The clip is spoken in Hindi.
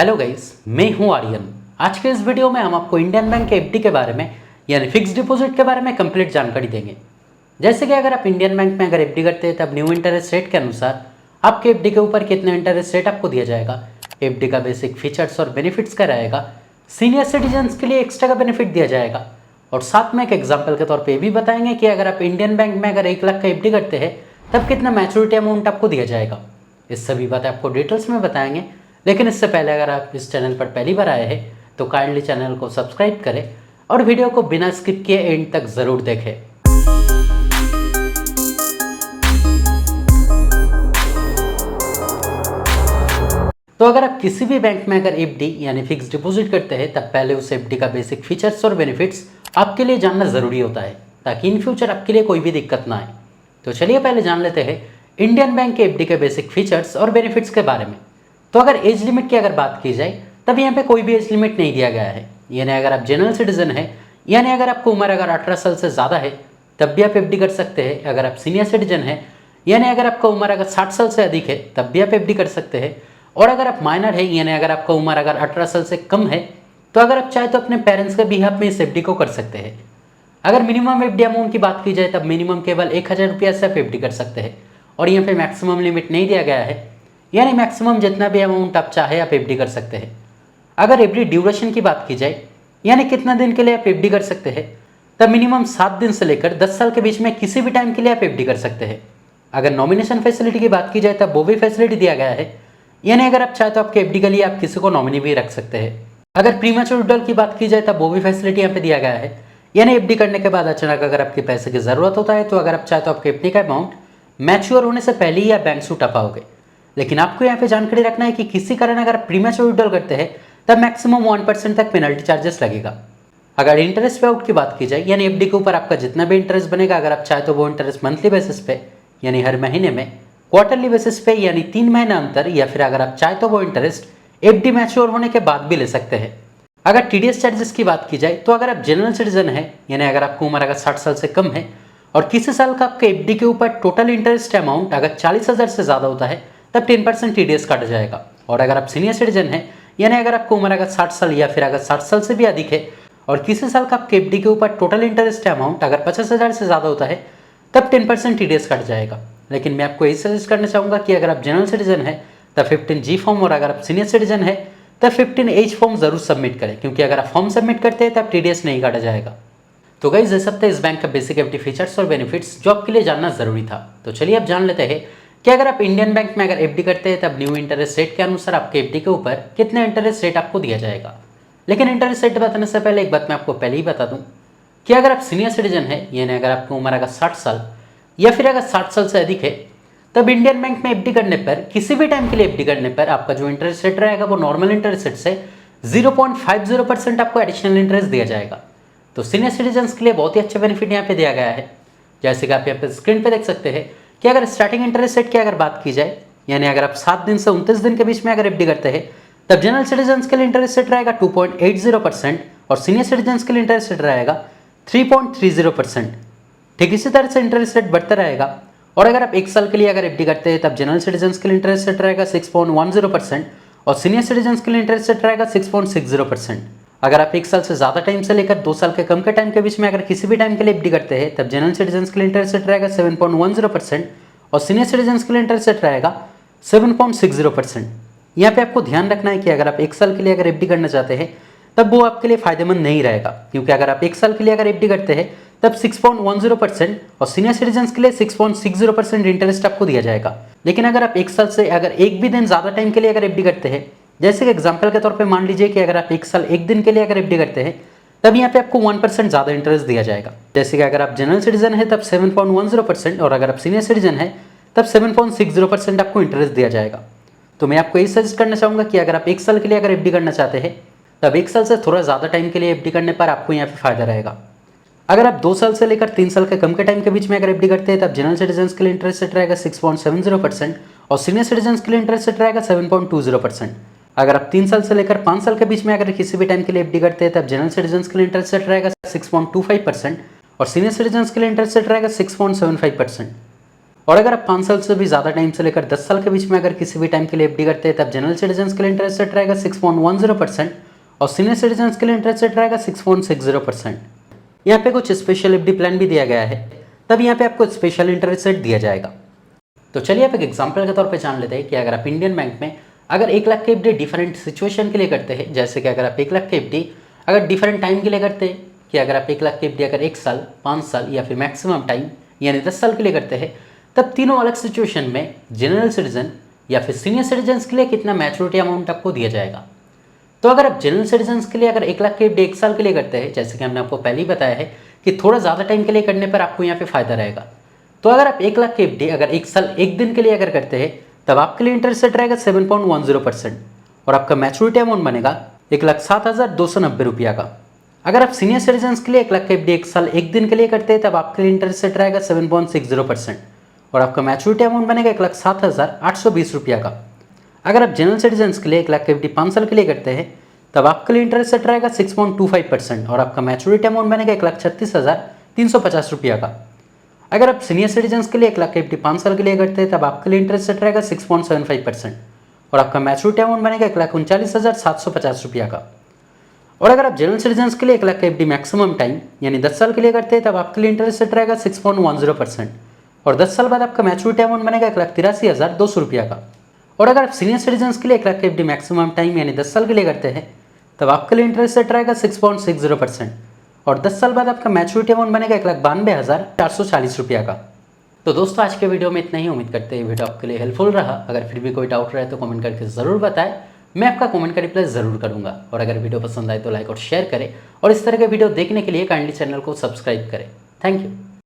हेलो गाइस, मैं हूं आर्यन। आज के इस वीडियो में हम आपको इंडियन बैंक के एफडी के बारे में यानी फिक्स डिपॉजिट के बारे में कंप्लीट जानकारी देंगे। जैसे कि अगर आप इंडियन बैंक में अगर एफडी करते हैं तब न्यू इंटरेस्ट रेट के अनुसार आपके एफडी के ऊपर कितना इंटरेस्ट रेट आपको दिया जाएगा, एफडी का बेसिक फीचर्स और बेनिफिट्स क्या रहेगा, सीनियर सिटीजन्स के लिए एक्स्ट्रा का बेनिफिट दिया जाएगा और साथ में एक एग्जाम्पल के तौर पर भी बताएंगे कि अगर आप इंडियन बैंक में अगर 1 लाख का एफडी करते हैं तब कितना मैच्योरिटी अमाउंट आपको दिया जाएगा। इस सभी बातें आपको डिटेल्स में बताएंगे, लेकिन इससे पहले अगर आप इस चैनल पर पहली बार आए हैं तो काइंडली चैनल को सब्सक्राइब करें और वीडियो को बिना स्किप किए एंड तक ज़रूर देखें। तो अगर आप किसी भी बैंक में अगर एफडी यानी फिक्स डिपॉजिट करते हैं तब पहले उस एफडी का बेसिक फीचर्स और बेनिफिट्स आपके लिए जानना ज़रूरी होता है ताकि इन फ्यूचर आपके लिए कोई भी दिक्कत ना आए। तो चलिए पहले जान लेते हैं इंडियन बैंक के एफडी के बेसिक फीचर्स और बेनिफिट्स के बारे में। तो अगर एज लिमिट की अगर बात की जाए तब यहाँ पे कोई भी एज लिमिट नहीं दिया गया है, यानी अगर आप जनरल सिटीजन है यानी अगर आपको उम्र अगर 18 साल से ज़्यादा है तब भी आप एफडी कर सकते हैं। अगर आप सीनियर सिटीजन है यानी अगर आपका उम्र अगर 60 साल से अधिक है तब भी आप एफडी कर सकते हैं। और अगर आप माइनर है यानी अगर आपका उम्र अगर 18 साल से कम है तो अगर आप चाहे तो अपने पेरेंट्स के बिहाफ में इस एफडी को कर सकते हैं। अगर मिनिमम एफडी अमाउंट की बात की जाए तब मिनिमम केवल 1000 रुपया से आप एफडी कर सकते हैं और यहाँ पे मैक्सिमम लिमिट नहीं दिया गया है, यानी मैक्सिमम जितना भी अमाउंट आप चाहे आप एफडी कर सकते हैं। अगर एफडी ड्यूरेशन की बात की जाए यानी कितना दिन के लिए आप एफडी कर सकते हैं तब मिनिमम 7 दिन से लेकर 10 साल के बीच में किसी भी टाइम के लिए आप एफडी कर सकते हैं। अगर नॉमिनेशन फैसिलिटी की बात की जाए तब वो भी फैसिलिटी दिया गया है, यानी अगर आप चाहे तो आपके एफडी के लिए आप किसी को नॉमिनी भी रख सकते हैं। अगर प्रीमैच्योर विड्रॉल की बात की जाए तब वो भी फैसिलिटी यहाँ पे दिया गया है, यानी एफडी करने के बाद अचानक अगर आपके पैसे की ज़रूरत होता है तो अगर आप चाहे तो आपके एफडी का अमाउंट मैच्योर होने से पहले ही आप बैंक से उठा पाओगे। लेकिन आपको यहाँ पे जानकारी रखना है कि किसी कारण अगर आप प्रीमैच्योर विड्रॉल करते हैं तब मैक्सिमम 1% तक पेनल्टी चार्जेस लगेगा। अगर इंटरेस्ट पे आउट की बात की जाए यानी एफडी के ऊपर आपका जितना भी इंटरेस्ट बनेगा, अगर आप चाहे तो वो इंटरेस्ट मंथली बेसिस पे यानी हर महीने में, क्वार्टरली बेसिस पे यानी 3 महीना अंतर, या फिर अगर आप चाहे तो वो इंटरेस्ट एफडी मैच्योर होने के बाद भी ले सकते हैं। अगर टीडीएस चार्जेस की बात की जाए तो अगर आप जनरल सिटीजन है यानी अगर आपकी उम्र अगर 60 साल से कम है और किसी साल का आपके एफडी के ऊपर टोटल इंटरेस्ट अमाउंट अगर 40,000 से ज़्यादा होता है तब 10% टीडीएस काटा जाएगा। और अगर आप सीनियर सिटीजन है यानी अगर आपको उम्र अगर 60 साल या फिर अगर 60 साल से भी अधिक है और किसी साल का आपके एफडी के ऊपर टोटल इंटरेस्ट अमाउंट अगर 50,000 से ज़्यादा होता है तब 10% टीडीएस काटा जाएगा। लेकिन मैं आपको यही सजेस्ट करना चाहूँगा कि अगर आप जनरल सिटीजन है तब 15G फॉर्म और अगर आप सीनियर सिटीजन है तब 15H फॉर्म ज़रूर सबमिट करें, क्योंकि अगर आप फॉर्म सबमिट करते हैं तब टीडीएस नहीं काटा जाएगा। तो गाइस, ये सब थे इस बैंक का बेसिक एफडी फीचर्स और बेनिफिट्स जो आपके लिए जानना ज़रूरी था। तो चलिए अब जान लेते हैं कि अगर आप इंडियन बैंक में अगर एफडी करते हैं तब न्यू इंटरेस्ट रेट के अनुसार आपके एफडी के ऊपर कितना इंटरेस्ट रेट आपको दिया जाएगा। लेकिन इंटरेस्ट रेट बताने से पहले एक बात मैं आपको पहले ही बता दूं कि अगर आप सीनियर सिटीजन है यानी अगर आपकी उम्र अगर 60 साल या फिर अगर 60 साल से अधिक है तब इंडियन बैंक में एफडी करने पर, किसी भी टाइम के लिए एफडी करने पर आपका जो इंटरेस्ट रेट रहेगा वो नॉर्मल इंटरेस्ट रेट से 0.50% आपको एडिशनल इंटरेस्ट दिया जाएगा। तो सीनियर सिटीजन्स के लिए बहुत ही अच्छा बेनिफिट यहाँ पे दिया गया है। जैसे कि आप यहाँ पे स्क्रीन पे देख सकते हैं कि अगर स्टार्टिंग इंटरेस्ट रेट की अगर बात की जाए यानी अगर आप 7 दिन से 29 दिन के बीच में अगर एफडी करते हैं तब जनरल सिटीजन्स के लिए इंटरेस्ट रेट रहेगा 2.80% और सीनियर सिटीजन्स के लिए इंटरेस्ट रेट रहेगा 3.30%। ठीक इसी तरह से इंटरेस्ट रेट बढ़ता रहेगा। और अगर आप 1 साल के लिए अगर एफडी करते हैं तब जनरल सिटीजन्स के लिए इंटरेस्ट रेट रहेगा 6.10% और सीनियर सिटीजन्स के लिए इंटरेस्ट रेट रहेगा 6.60%। अगर आप 1 साल से ज़्यादा टाइम से लेकर 2 साल के कम के टाइम के बीच में अगर किसी भी टाइम के लिए एफडी करते हैं तब जनरल सिटीजन्स के लिए इंटरेस्ट रेट रहेगा 7.10% और सीनियर सिटीजन्स के लिए इंटरेस्ट रेट रहेगा 7.60%। यहाँ पे आपको ध्यान रखना है कि अगर आप 1 साल के लिए अगर एफडी करना चाहते हैं तब वो आपके लिए फायदेमंद नहीं रहेगा, क्योंकि अगर आप 1 साल के लिए अगर एफडी करते हैं तब 6.10% और सीनियर सिटीजन्स के लिए 6.60% इंटरेस्ट आपको दिया जाएगा। लेकिन अगर आप 1 साल से अगर एक भी दिन ज़्यादा टाइम के लिए अगर एफडी करते हैं, जैसे कि एग्जांपल के तौर पे मान लीजिए कि अगर आप 1 साल 1 दिन के लिए अगर एफडी करते हैं तब यहाँ पे आपको 1% ज़्यादा इंटरेस्ट दिया जाएगा। जैसे कि अगर आप जनरल सिटीजन है तब 7.10% और अगर आप सीनियर सिटीजन है तब 7.60% आपको इंटरेस्ट दिया जाएगा। तो मैं आपको यही सजेस्ट करना चाहूँगा कि अगर आप 1 साल के लिए अगर एफडी करना चाहते हैं तब 1 साल से थोड़ा ज़्यादा टाइम के लिए एफडी करने पर आपको यहाँ पे फायदा रहेगा। अगर आप 2 साल से लेकर 3 साल के कम के टाइम के बीच में अगर एफडी करते हैं तब जनरल सिटीजन्स के लिए इंटरेस्ट रेट रहेगा 6.70% और सीनियर सिटीजन्स के लिए इंटरेस्ट रेट रहेगा 7.20%। अगर आप 3 साल से लेकर 5 साल के बीच में अगर किसी भी टाइम के लिए एफडी करते हैं तब जनरल सिटीजन्स के लिए इंटरेस्ट रेट रहेगा 6.25% और सीनियर सिटीजन्स के लिए इंटरेस्ट रेट रहेगा 6.75%। और अगर आप 5 साल से भी ज़्यादा टाइम से लेकर 10 साल के बीच में अगर किसी भी टाइम के लिए एफडी करते हैं तब जनरल सिटीजन्स के लिए इंटरेस्ट रेट रहेगा 6.10% और सीनियर सिटीजन्स के लिए इंटरेस्ट रेट रहेगा 6.60%। यहाँ पे कुछ स्पेशल एफडी प्लान भी दिया गया है, तब यहाँ पे आपको स्पेशल इंटरेस्ट रेट दिया जाएगा। तो चलिए आप एक एग्जाम्पल के तौर पे जान लेते हैं कि अगर आप इंडियन बैंक में अगर 1 लाख के एफडी डिफरेंट सिचुएशन के लिए करते हैं, जैसे कि अगर आप 1 लाख के एफडी अगर डिफरेंट टाइम के लिए करते हैं कि अगर आप 1 लाख के एफडी अगर 1 साल, 5 साल या फिर मैक्सिमम टाइम यानी 10 साल के लिए करते हैं, तब तीनों अलग सिचुएशन में जनरल सिटीजन या फिर सीनियर सिटीजन्स के लिए कितना मैच्योरिटी अमाउंट आपको दिया जाएगा। तो अगर आप जनरल सिटीजन्स के लिए अगर 1 लाख के एफडी 1 साल के लिए करते हैं, जैसे कि हमने आपको पहले ही बताया है कि थोड़ा ज़्यादा टाइम के लिए करने पर आपको यहाँ पे फायदा रहेगा। तो अगर आप 1 लाख के एफडी अगर 1 साल 1 दिन के लिए अगर करते हैं तब आपके लिए इंटरेस्ट रेट रहेगा 7.10% और आपका मैच्योरिटी अमाउंट बनेगा 1,07,290 रुपया का। अगर आप सीनियर सिटीजन्स के लिए 1 लाख के एफडी 1 साल 1 दिन के लिए करते हैं तब आपके लिए इंटरेस्ट रेट रहेगा 7.60% और आपका मैच्योरिटी अमाउंट बनेगा 1,07,820 रुपया का। अगर आप जनरल सिटीजन्स के लिए 1 लाख के एफडी 5 साल के लिए करते हैं तब आपके लिए इंटरेस्ट रेट रहेगा 6.25% और आपका मैच्योरिटी अमाउंट बनेगा 1,36,350 रुपया का। अगर आप सीनियर सिटीजन्स के लिए 1 लाख के एफडी 5 साल के लिए करते हैं तब आपके लिए इंटरेस्ट रेट रहेगा 6.75% और आपका मैच्योरिटी अमाउंट बनेगा 1,39,750 रुपया का। और अगर आप जनरल सिटीजन्स के लिए 1 लाख के एफडी मैक्सिमम टाइम यानी 10 साल के लिए करते हैं तब आपके लिए इंटरेस्ट रेट रहेगा 6.10% और 10 साल बाद आपका मैच्योरिटी अमाउंट बनेगा 1,83,200 रुपया का। और अगर आप सीनियर सिटीजन्स के लिए 1 लाख के एफडी मैक्सिमम टाइम यानी 10 साल के लिए करते हैं तब आपके लिए इंटरेस्ट रेट रहेगा 6.60% और 10 साल बाद आपका मैच्योरिटी अमाउंट बनेगा 1,92,440 रुपया का। तो दोस्तों आज के वीडियो में इतना ही। उम्मीद करते हैं वीडियो आपके लिए हेल्पफुल रहा। अगर फिर भी कोई डाउट रहे तो कमेंट करके ज़रूर बताएं, मैं आपका कमेंट का रिप्लाई ज़रूर करूंगा। और अगर वीडियो पसंद आए तो लाइक और शेयर करें और इस तरह के वीडियो देखने के लिए काइंडली चैनल को सब्सक्राइब करें। Thank you.